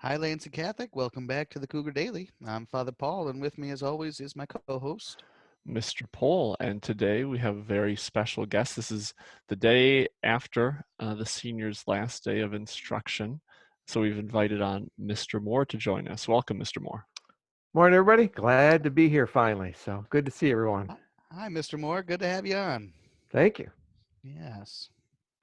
Hi, Lansing Catholic. Welcome back to the Cougar Daily. I'm Father Paul, and with me, as always, is my co-host. Mr. Pohl, and today we have a very special guest. This is the day after the seniors' last day of instruction, so we've invited on Mr. Moore to join us. Welcome, Mr. Moore. Morning, everybody. Glad to be here finally. So good to see everyone. Hi, Mr. Moore. Good to have you on. Thank you. Yes.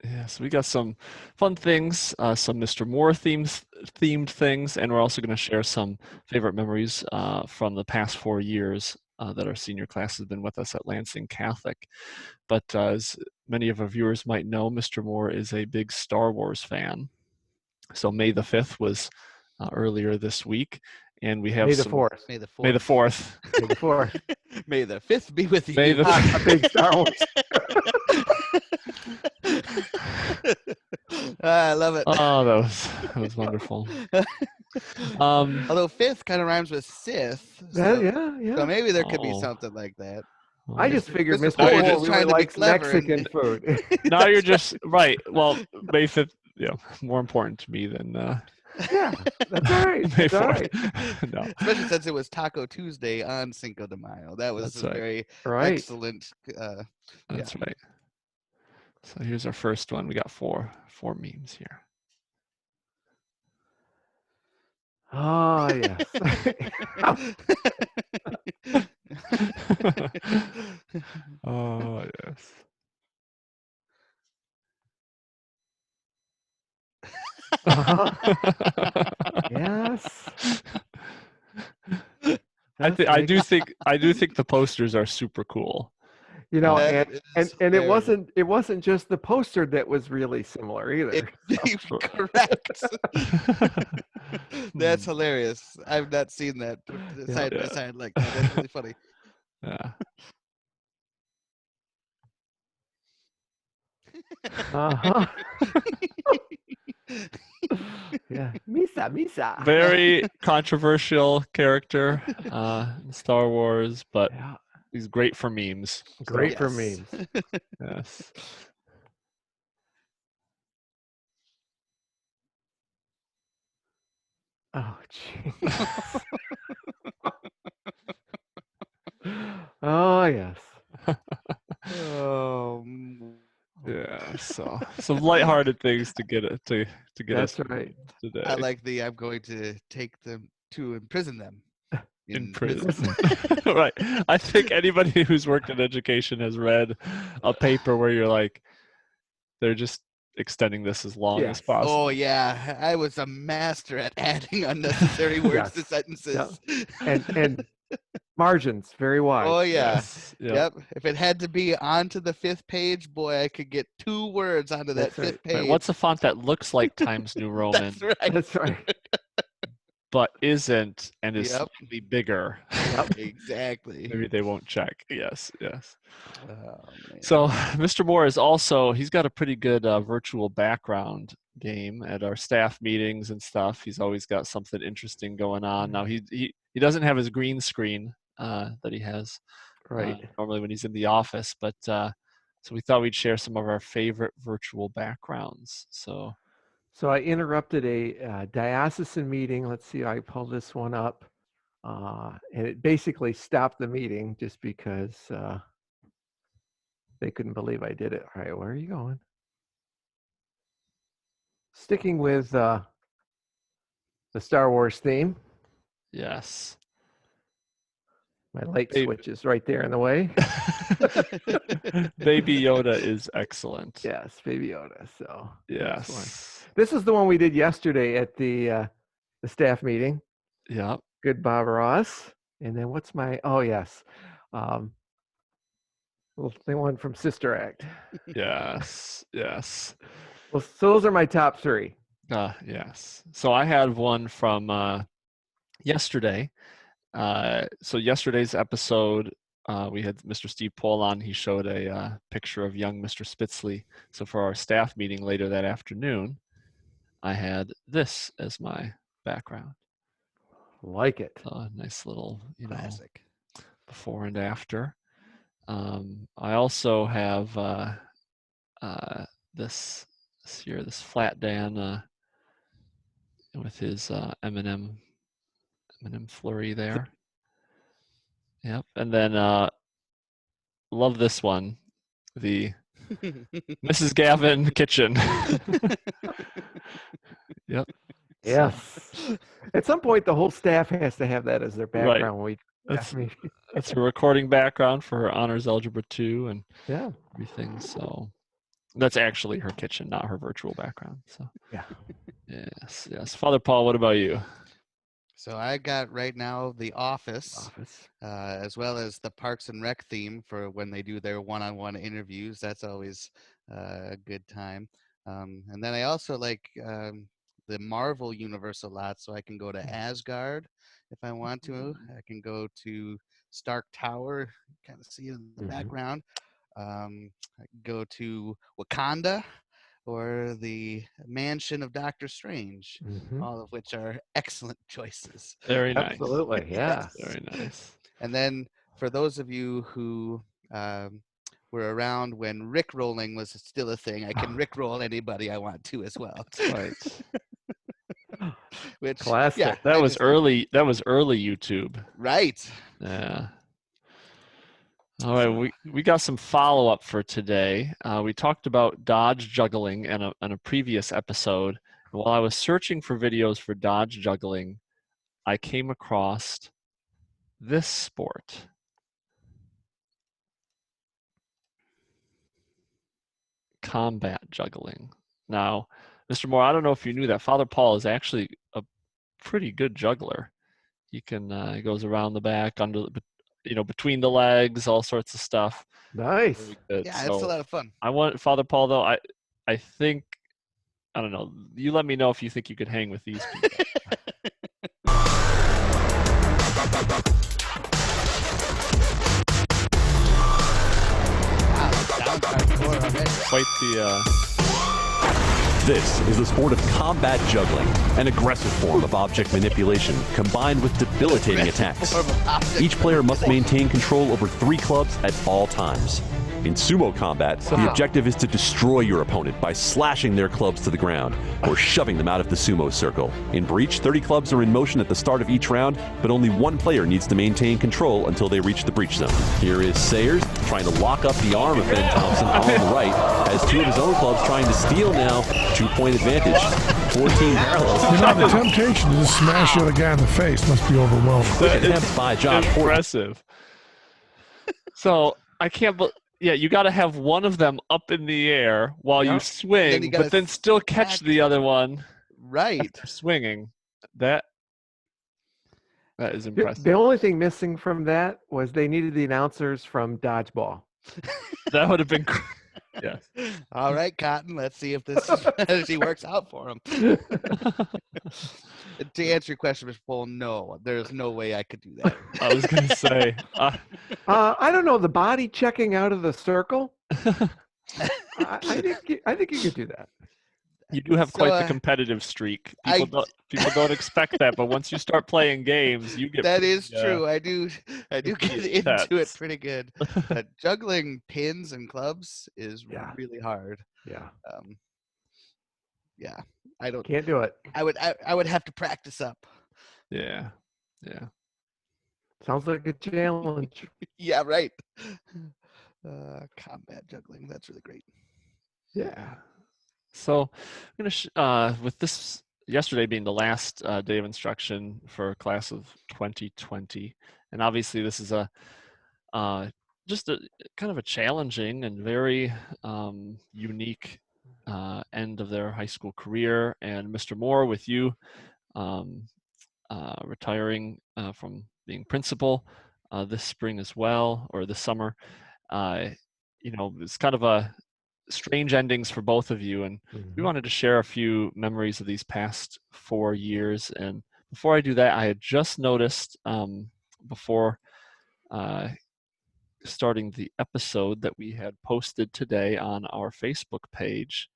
Yes, we got some fun things, some Mr. Moore themed things, and we're also going to share some favorite memories from the past 4 years that our senior class has been with us at Lansing Catholic. But as many of our viewers might know, Mr. Moore is a big Star Wars fan. So May the 5th was earlier this week, and we have May the some 4th. May the 4th. May the 4th. May the 4th. May the 5th be with you. May the A big Star Wars. I love it. Oh, that was wonderful. Although 5th kind of rhymes with Sith. So, Yeah. so maybe there could be Oh. something like that. I just figured Mr. Mr. Now you're Pohl just really trying to be likes clever Mexican food. Now you're just right. Well, May 5th, more important to me than Yeah, that's all right. May That's all 4th. right. No, Especially since it was Taco Tuesday on Cinco de Mayo. That was That's a right. very Right. excellent. that's right. So here's our first one. We got four memes here. Oh, yes. Oh, yes. Yes. I That's do think the posters are super cool. You know, That is and it hilarious. wasn't just the poster that was really similar either. Correct. That's Hmm. hilarious. I've not seen that put Yeah. side by Yeah. side like that. That's really funny. Yeah. Uh-huh. Yeah. Misa. Very controversial character in Star Wars, but Yeah. he's great for memes. Great So, for Yes. memes. yes. Oh, jeez. Oh, yes. Oh, Yeah. So some lighthearted things to get it to get us That's right. today. I like the I'm going to take them to imprison them In in prison. prison. Right. I think anybody who's worked in education has read a paper where you're like, they're just extending this as long as Yes. possible. Oh yeah, I was a master at adding unnecessary words to Yes. sentences. And margins very wide. Oh yeah. Yes. Yep. If it had to be onto the 5th page, boy, I could get 2 words onto that That's right. 5th page. Right. What's a font that looks like Times New Roman That's right. That's right. but isn't and is Yep. slightly bigger? Exactly. Maybe they won't check. Yes. Oh man. So Mr. Moore is also, he's got a pretty good virtual background game at our staff meetings and stuff. He's always got something interesting going on. Now he doesn't have his green screen that he has Right. normally when he's in the office, but so we thought we'd share some of our favorite virtual backgrounds. So I interrupted a diocesan meeting. Let's see, I pulled this one up. And it basically stopped the meeting just because they couldn't believe I did it. All right, where are you going? Sticking with the Star Wars theme. yes. My light switch is right there in the way. Baby Yoda is excellent. Yes, Baby Yoda. So Yes. this is the one we did yesterday at the staff meeting. Yeah. Good Bob Ross. And then what's my? Oh yes, well, the one from Sister Act. Yes. Well, so those are my top 3. Yes. So I had one from yesterday. So yesterday's episode, we had Mr. Steve Pohl on. He showed a picture of young Mr. Spitzley. So for our staff meeting later that afternoon, I had this as my background. Like it. A nice little, Classic. before and after. I also have this here, this Flat Dan with his M&M flurry there. Yep. And then love this one, the Mrs. Gavin kitchen. Yep. Yes. At some point, the whole staff has to have that as their Right. background. When That's we, that's her recording background for her honors algebra 2 and yeah. everything. So that's actually her kitchen, not her virtual background. So Yeah. yes. Father Paul, what about you? So I got right now The Office, Office. as well as the Parks and Rec theme for when they do their one-on-one interviews. That's always a good time. And then I also like the Marvel universe a lot, so I can go to Asgard if I want to. I can go to Stark Tower, kind of see it in the background. I can go to Wakanda or the Mansion of Doctor Strange, all of which are excellent choices. Very nice. Absolutely. Yeah. Very nice. And then for those of you who were around when Rick rolling was still a thing, I can Rick roll anybody I want to as well. Right. Which Classic. yeah, That was early YouTube. Right. Yeah. All right, we got some follow-up for today. We talked about dodge juggling in a previous episode. While I was searching for videos for dodge juggling, I came across this sport. Combat juggling. Now, Mr. Moore, I don't know if you knew that Father Paul is actually a pretty good juggler. He can he goes around the back, under between the legs, all sorts of stuff. Nice. Really good. Yeah, it's a lot of fun. I want Father Paul though. I think, I don't know. You let me know if you think you could hang with these people. Quite the. This is the sport of combat juggling, an aggressive form of object manipulation combined with debilitating attacks. Each player must maintain control over 3 clubs at all times. In sumo combat, the objective is to destroy your opponent by slashing their clubs to the ground or shoving them out of the sumo circle. In Breach, 30 clubs are in motion at the start of each round, but only 1 player needs to maintain control until they reach the breach zone. Here is Sayers trying to lock up the arm of Ben Thompson on the right, has 2 of his own clubs trying to steal now. 2-point advantage. 14 parallels. The temptation to just smash the other guy in the face must be overwhelming. Quick attempt by Josh. Impressive. So I can't believe. Yeah, you got to have one of them up in the air while you swing, but then still catch the other one. Right. Swinging. That is impressive. The only thing missing from that was they needed the announcers from Dodgeball. That would have been. Yeah. All right, Cotton. Let's see if this strategy works out for him. To answer your question, Mr. Paul, no, there's no way I could do that. I was going to say. I don't know, the body checking out of the circle. I think you could do that. You do have quite the competitive streak. People don't expect that, but once you start playing games, you get. That is true. I do get into it pretty good. But juggling pins and clubs is really hard. Yeah. Yeah. Can't do it. I would have to practice up. Yeah. Sounds like a challenge. Yeah, right. Combat juggling. That's really great. Yeah. So I'm gonna with this yesterday being the last day of instruction for class of 2020, and obviously this is a just a kind of a challenging and very unique end of their high school career. And Mr. Moore, with you retiring from being principal this spring as well, or this summer, it's kind of a strange endings for both of you, and we wanted to share a few memories of these past 4 years. And before I do that, I had just noticed before starting the episode that we had posted today on our Facebook page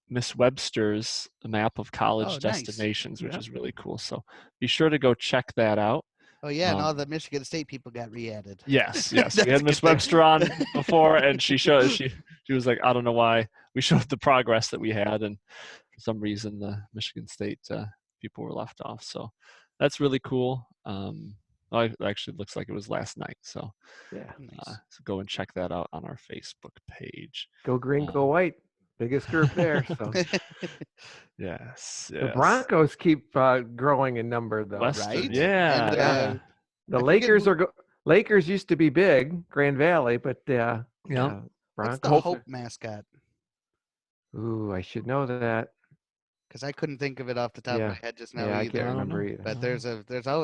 Miss Webster's map of college destinations, which is really cool. So be sure to go check that out. Oh yeah, and all the Michigan State people got re-added. Yes. We had Miss Webster on before, and she was like, I don't know why. We showed the progress that we had, and for some reason the Michigan State people were left off. So that's really cool. It actually looks like it was last night. So, Yeah. Nice. so go and check that out on our Facebook page. Go green, go white. Biggest group there. So Yes, the yes. Broncos keep growing in number, though. Western, Right? yeah, And yeah. The I forget Lakers who. Lakers used to be big, Grand Valley, but Yeah. What's the Broncos. Hope mascot? Ooh, I should know that. Because I couldn't think of it off the top of Yeah. my head just now Yeah, I can't either. I don't remember know. either. But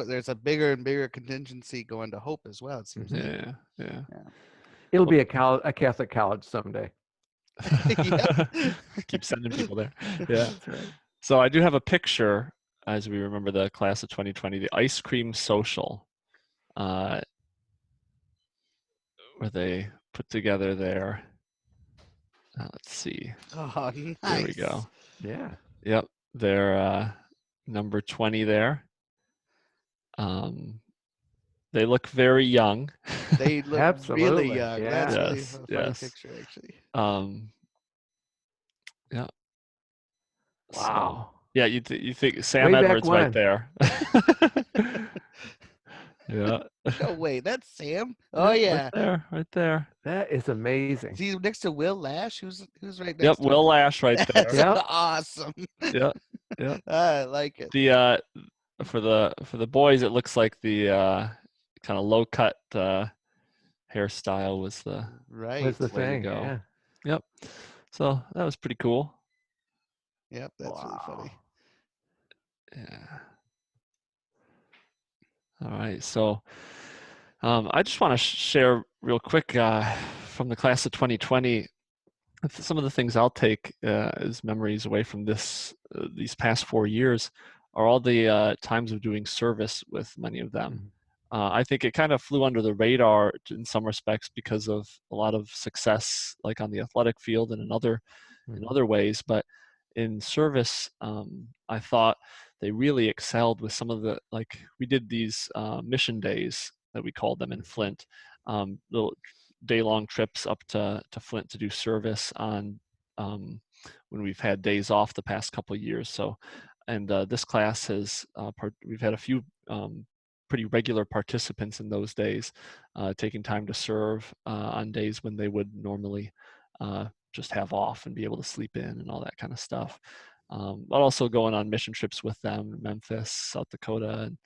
there's a bigger and bigger contingency going to Hope as well. It seems like. Yeah. It'll be a Catholic college someday. Keep sending people there. Yeah. That's right. So I do have a picture as we remember the class of 2020, the ice cream social, where they put together their. Let's see. Oh, nice. There we go. Yeah. Yep, they're number 20 there. They look very young. They look really Absolutely, young. yeah. That's really Yes, a funny yes. picture, actually. Yeah. Wow. So, yeah, you think Sam Way back Edwards right when. there. Yeah. No way, that's Sam. Oh yeah, Right there. That is amazing. is he next to Will Lash? Who's right next Yep, to Will him? Lash right there. That's Yep. awesome. Yeah. I like it. The for the boys, it looks like the kind of low cut hairstyle was the Right. Was the way to thing. go. Yeah. Yep. So that was pretty cool. Yep, that's really funny. Yeah. All right. So I just want to share real quick from the class of 2020. Some of the things I'll take as memories away from these past 4 years are all the times of doing service with many of them. I think it kind of flew under the radar in some respects because of a lot of success, like on the athletic field and in other ways. But in service, I thought they really excelled with some of the, like we did these mission days that we called them in Flint, little day-long trips up to Flint to do service on when we've had days off the past couple of years. So, and this class has we've had a few pretty regular participants in those days, taking time to serve on days when they would normally just have off and be able to sleep in and all that kind of stuff. But also going on mission trips with them, Memphis, South Dakota, and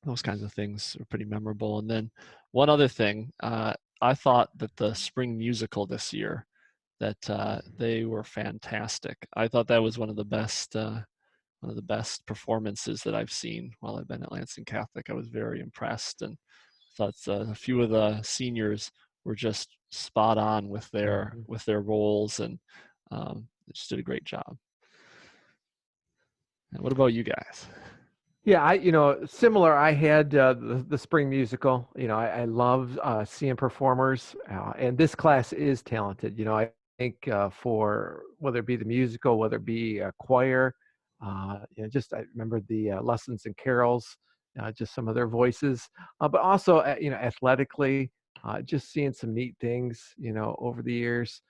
those kinds of things are pretty memorable. And then one other thing, I thought that the spring musical this year, that they were fantastic. I thought that was one of the best performances that I've seen while I've been at Lansing Catholic. I was very impressed, and thought a few of the seniors were just spot on with their roles, and they just did a great job. And what about you guys? Yeah, similar. I had the spring musical. I love seeing performers, and this class is talented. I think for whether it be the musical, whether it be a choir, just I remember the lessons and carols, just some of their voices, but also athletically, just seeing some neat things, over the years.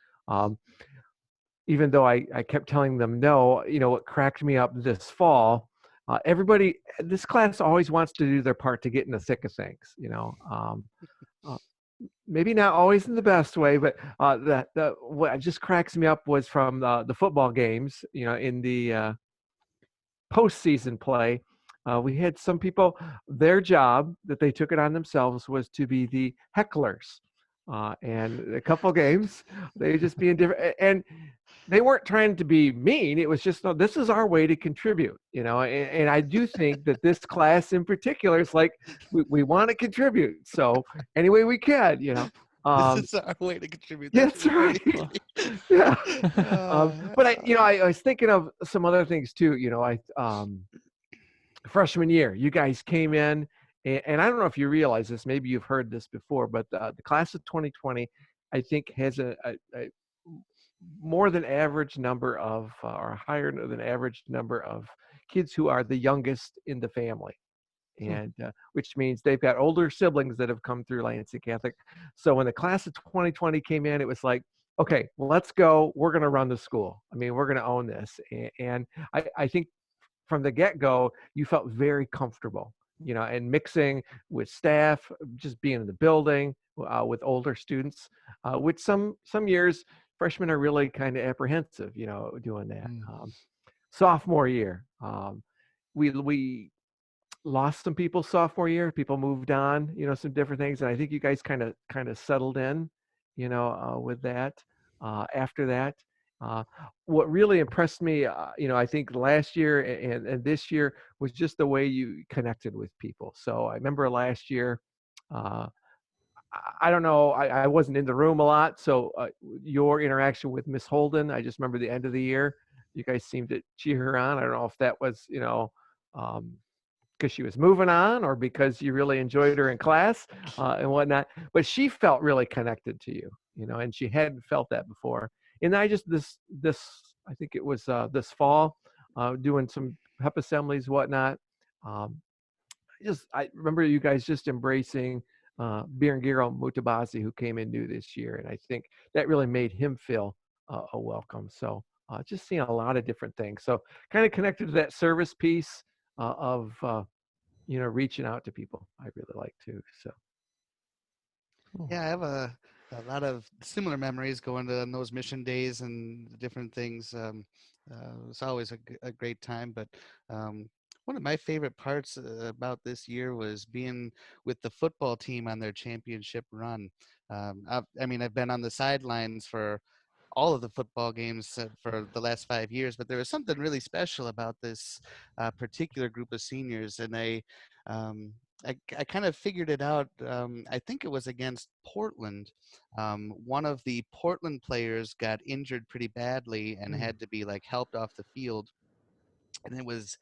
Even though I kept telling them no, what cracked me up this fall. This class always wants to do their part to get in the thick of things, maybe not always in the best way, but what just cracks me up was from the football games, in the postseason play. We had some people, their job that they took it on themselves was to be the hecklers. And a couple games, they just being different. And they weren't trying to be mean. It was just, no, this is our way to contribute, and I do think that this class in particular is like, we want to contribute. So any way we can, This is our way to contribute. That's right. Yeah. But I was thinking of some other things too. Freshman year, you guys came in, and I don't know if you realize this, maybe you've heard this before, but the class of 2020, I think, has a more than average number of, or higher than average number of kids who are the youngest in the family. And which means they've got older siblings that have come through Lansing Catholic. So when the class of 2020 came in, it was like, okay, well, let's go. We're going to run the school. I mean, we're going to own this. And I think from the get-go, you felt very comfortable, and mixing with staff, just being in the building with older students, which some years freshmen are really kind of apprehensive, doing that. Mm. Sophomore year, we lost some people sophomore year. People moved on, some different things, and I think you guys kind of settled in, with that. After that, uh, what really impressed me, I think last year and this year was just the way you connected with people. So I remember last year. Uh, I don't know. I wasn't in the room a lot, so your interaction with Miss Holden, I just remember the end of the year. You guys seemed to cheer her on. I don't know if that was, um, because she was moving on or because you really enjoyed her in class and whatnot. But she felt really connected to you, and she hadn't felt that before. And I just this I think it was this fall, doing some pep assemblies, whatnot. Um, I remember you guys just embracing Birangiro Mutabazi, who came in new this year, and I think that really made him feel a welcome. So just seeing a lot of different things. So kind of connected to that service piece of reaching out to people. I really like too. So Cool. Yeah, I have a lot of similar memories going to those mission days and different things. It's always a great time. But one of my favorite parts about this year was being with the football team on their championship run. I mean, I've been on the sidelines for all of the football games for the last 5 years, but there was something really special about this particular group of seniors, and um, I kind of figured it out. I think it was against Portland. One of the Portland players got injured pretty badly and mm, had to be like helped off the field, and it was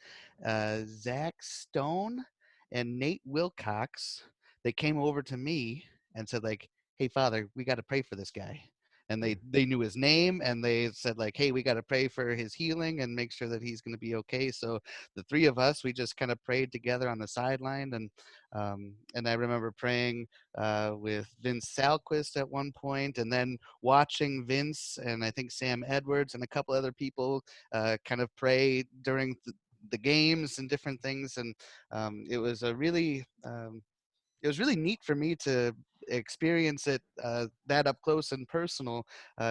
Zach Stone and Nate Wilcox. They came over to me and said like, "Hey, Father, we got to pray for this guy." And mm, they knew his name, and they said like, "Hey, we got to pray for his healing and make sure that he's going to be okay." So the three of us, we just kind of prayed together on the sideline, and I remember praying with Vince Salquist at one point, and then watching Vince and I think Sam Edwards and a couple other people kind of pray during the games and different things, and it was it was really neat for me to experience it that up close and personal,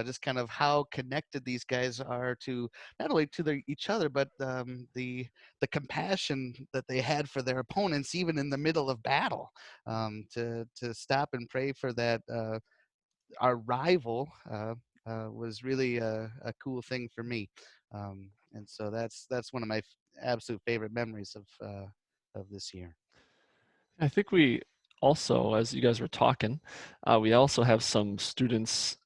just kind of how connected these guys are to not only to each other, but the compassion that they had for their opponents, even in the middle of battle, to stop and pray for that our rival was really a cool thing for me, and so that's one of my absolute favorite memories of this year. I think we also, as you guys were talking, we also have some students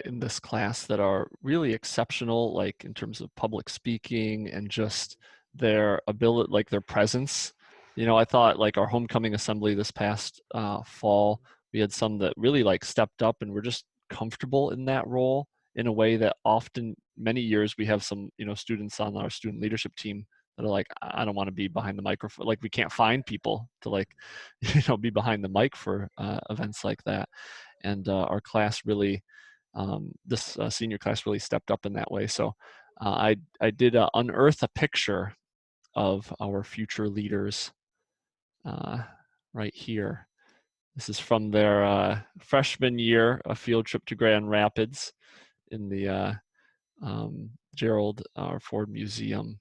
in this class that are really exceptional, like in terms of public speaking and just their ability, like their presence. I thought like our homecoming assembly this past fall, we had some that really like stepped up and were just comfortable in that role in a way that often, many years, we have some, students on our student leadership team that are like, I don't want to be behind the microphone. Like we can't find people to like, be behind the mic for events like that. And our class really, this senior class really stepped up in that way. So I did unearth a picture of our future leaders right here. This is from their freshman year, a field trip to Grand Rapids in the Gerald R. Ford Museum,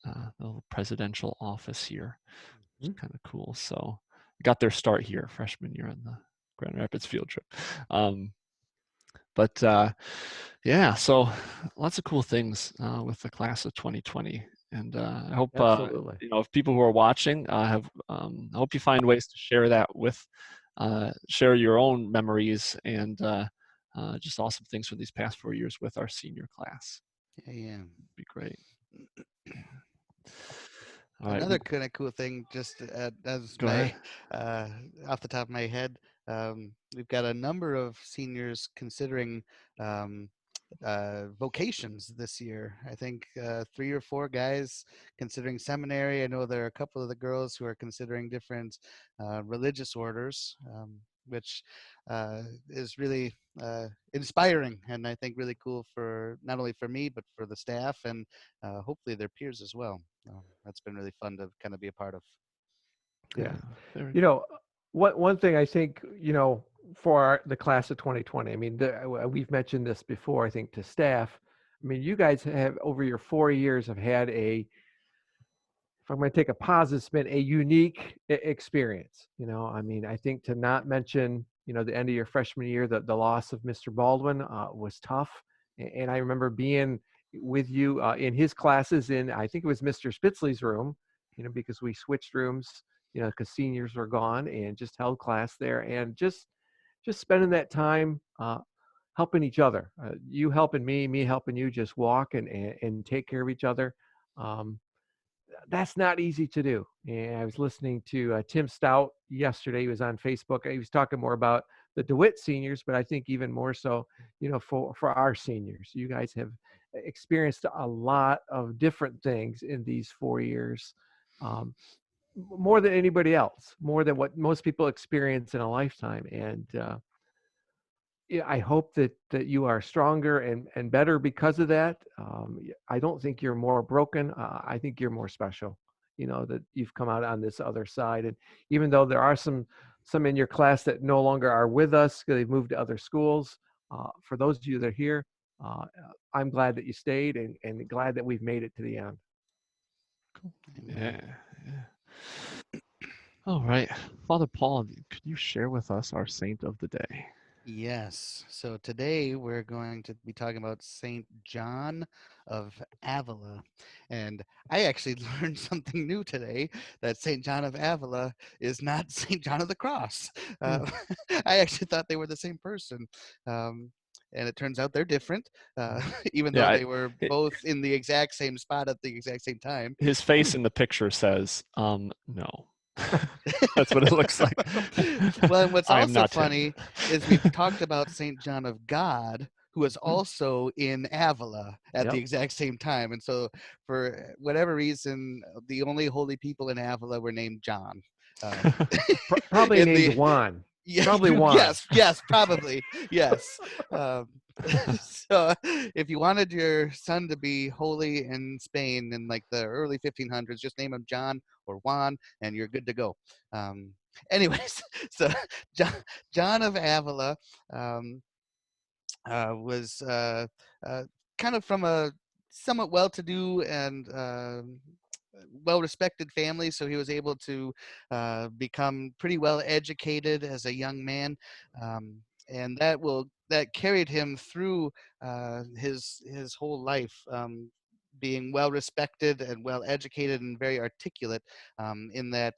the little presidential office here, which is mm. kind of cool. So I got their start here, freshman year on the Grand Rapids field trip. But yeah, so lots of cool things with the class of 2020. And I hope, Absolutely. if people who are watching I hope you find ways to share that with, share your own memories and just awesome things for these past 4 years with our senior class. Yeah, yeah. It'd be great. All right, Another kind of cool thing, just as go ahead. my off the top of my head, we've got a number of seniors considering um, vocations this year. I think 3 or 4 guys considering seminary. I know there are a couple of the girls who are considering different religious orders. which is really inspiring, and I think really cool for not only for me but for the staff and hopefully their peers as well. That's been really fun to kind of be a part of. Yeah. Very You know, one thing I think, for the class of 2020, I mean, we've mentioned this before, I think, to staff. I mean, you guys have, over your 4 years, have had if I'm going to take a positive spin, a unique experience. I mean, I think, to not mention, the end of your freshman year, the loss of Mr. Baldwin was tough. And I remember being with you in his classes in, I think it was Mr. Spitzley's room, because we switched rooms, because seniors were gone, and just held class there, and just spending that time helping each other. You helping me helping you, just walk and take care of each other. Um, that's not easy to do. And I was listening to Tim Stout yesterday. He was on Facebook. He was talking more about the DeWitt seniors, but I think even more so, for our seniors. You guys have experienced a lot of different things in these 4 years, more than anybody else, more than what most people experience in a lifetime. And yeah, I hope that you are stronger and better because of that. I don't think you're more broken. I think you're more special. That you've come out on this other side, and even though there are some in your class that no longer are with us, they've moved to other schools. For those of you that are here, I'm glad that you stayed, and glad that we've made it to the end. cool. Yeah. All right, Father Paul, could you share with us our saint of the day? Yes. So today we're going to be talking about Saint John of Avila. And I actually learned something new today, that Saint John of Avila is not Saint John of the Cross. Mm. Uh, I actually thought they were the same person. Um, and it turns out they're different, even though Yeah, they were both in the exact same spot at the exact same time. his face in the picture says, no. That's what it looks like. Well, and what's I am also not him. funny is we've talked about Saint John of God, who was also in Avila at the Yep. exact same time. And so, for whatever reason, the only holy people in Avila were named John. Um, Probably in named the Juan. yeah, Probably Juan. yes, probably yes. Um, so, if you wanted your son to be holy in Spain in like the early 1500s, just name him John or Juan, and you're good to go. Um, anyways, so John, John of Avila um, was uh, kind of from a somewhat well-to-do and well-respected family, so he was able to become pretty well educated as a young man, um, and that carried him through his whole life. Being well respected and well educated and very articulate, in that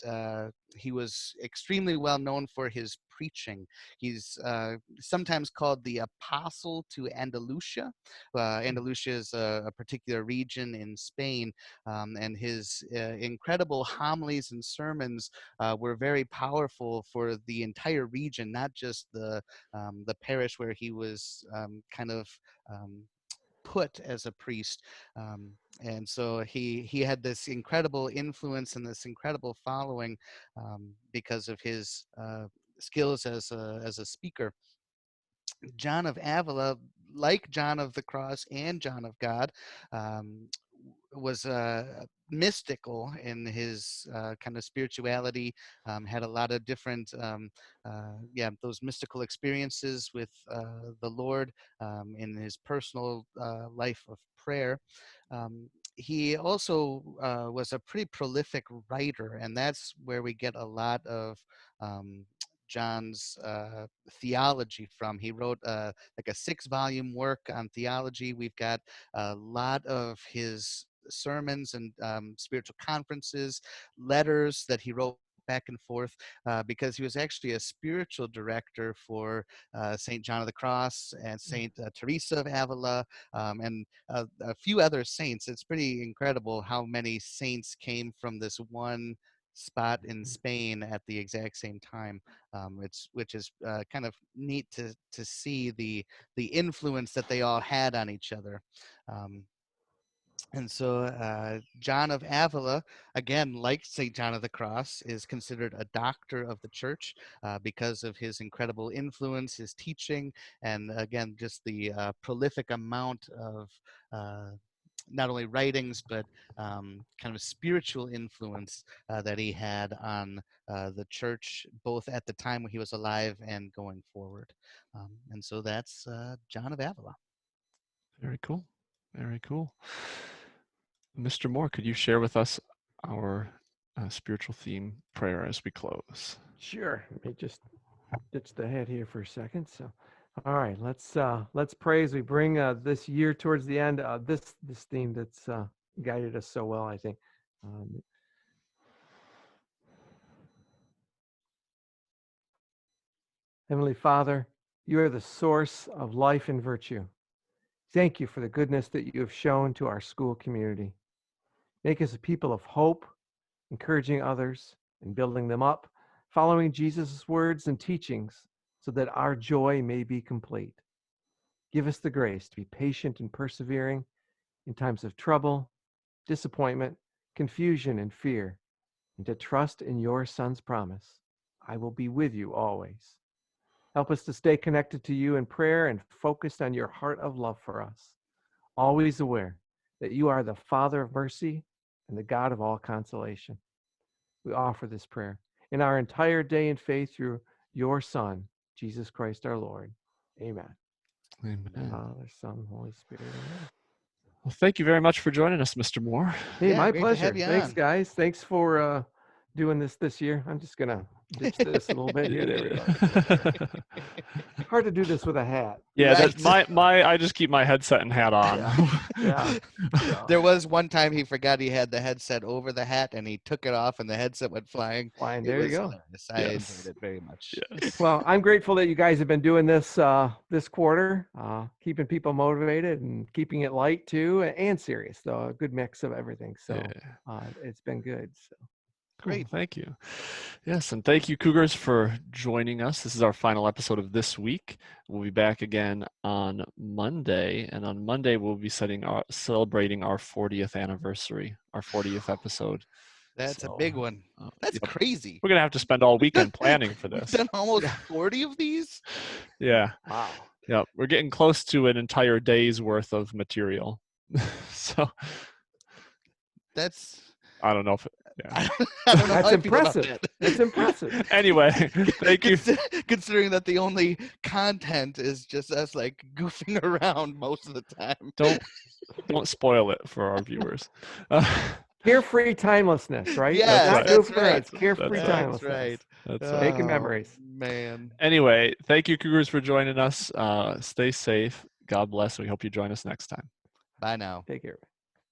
he was extremely well known for his preaching. He's sometimes called the apostle to Andalusia. Andalusia is a particular region in Spain, and his incredible homilies and sermons were very powerful for the entire region, not just the parish where he was kind of um, put as a priest. Um, and so he had this incredible influence and this incredible following because of his skills as a speaker. John of Avila, like John of the Cross and John of God, um, was mystical in his kind of spirituality. Had a lot of different, yeah, those mystical experiences with the Lord in his personal life of prayer. He also was a pretty prolific writer, and that's where we get a lot of John's theology from. He wrote like a 6-volume work on theology. We've got a lot of his sermons and spiritual conferences, letters that he wrote back and forth, because he was actually a spiritual director for St. John of the Cross and St. Teresa of Avila, and a few other saints. It's pretty incredible how many saints came from this one spot in Spain at the exact same time. Which is kind of neat to see the influence that they all had on each other. Um, And so John of Avila, again, like St. John of the Cross, is considered a doctor of the church because of his incredible influence, his teaching, and again, just the prolific amount of not only writings, but kind of spiritual influence that he had on the church, both at the time when he was alive and going forward. And so that's John of Avila. Very cool. Very cool. Mr. Moore, could you share with us our spiritual theme prayer as we close? Sure. Let me just ditch the head here for a second. So, all right, let's pray as we bring this year towards the end. This theme that's guided us so well, I think. Heavenly Father, you are the source of life and virtue. Thank you for the goodness that you have shown to our school community. Make us a people of hope, encouraging others and building them up, following Jesus' words and teachings so that our joy may be complete. Give us the grace to be patient and persevering in times of trouble, disappointment, confusion, and fear, and to trust in your Son's promise. I will be with you always. Help us to stay connected to you in prayer and focused on your heart of love for us, always aware that you are the Father of mercy and the God of all consolation. We offer this prayer in our entire day in faith through your Son, Jesus Christ our Lord. Amen. Amen. Father, Son, Holy Spirit. Amen. Well, thank you very much for joining us, Mr. Moore. Hey, Yeah, my great to pleasure. have you Thanks, on. guys. Thanks for doing this year. I'm just gonna ditch this a little bit here. There we go. Hard to do this with a hat. Yeah, Right. that I just keep my headset and hat on. Yeah. There was one time he forgot he had the headset over the hat and he took it off and the headset went flying. Fine. It There you was go. hilarious. I enjoyed it very much. Yes. Well, I'm grateful that you guys have been doing this this quarter, keeping people motivated and keeping it light too, and serious. So a good mix of everything. So it's been good. So. Great. Cool, thank you. Yes, and thank you, Cougars, for joining us. This is our final episode of this week. We'll be back again on Monday, and on Monday we'll be celebrating our 40th anniversary, our 40th episode. That's a So, big one. That's yep. crazy. We're gonna have to spend all weekend planning for We've this. done almost 40 of these. Yeah. Wow. Yep. We're getting close to an entire day's worth of material. So That's I don't know if I don't know That's how I feel about impressive. that. That's impressive. Anyway, thank you. Considering that the only content is just us like goofing around most of the time. Don't spoil it for our viewers. Carefree timelessness, right? Yes, Not that's goofing around. right. It's carefree That's timelessness. right. That's Making Oh, memories. man. Anyway, thank you, Cougars, for joining us. Stay safe. God bless. We hope you join us next time. Bye now. Take care.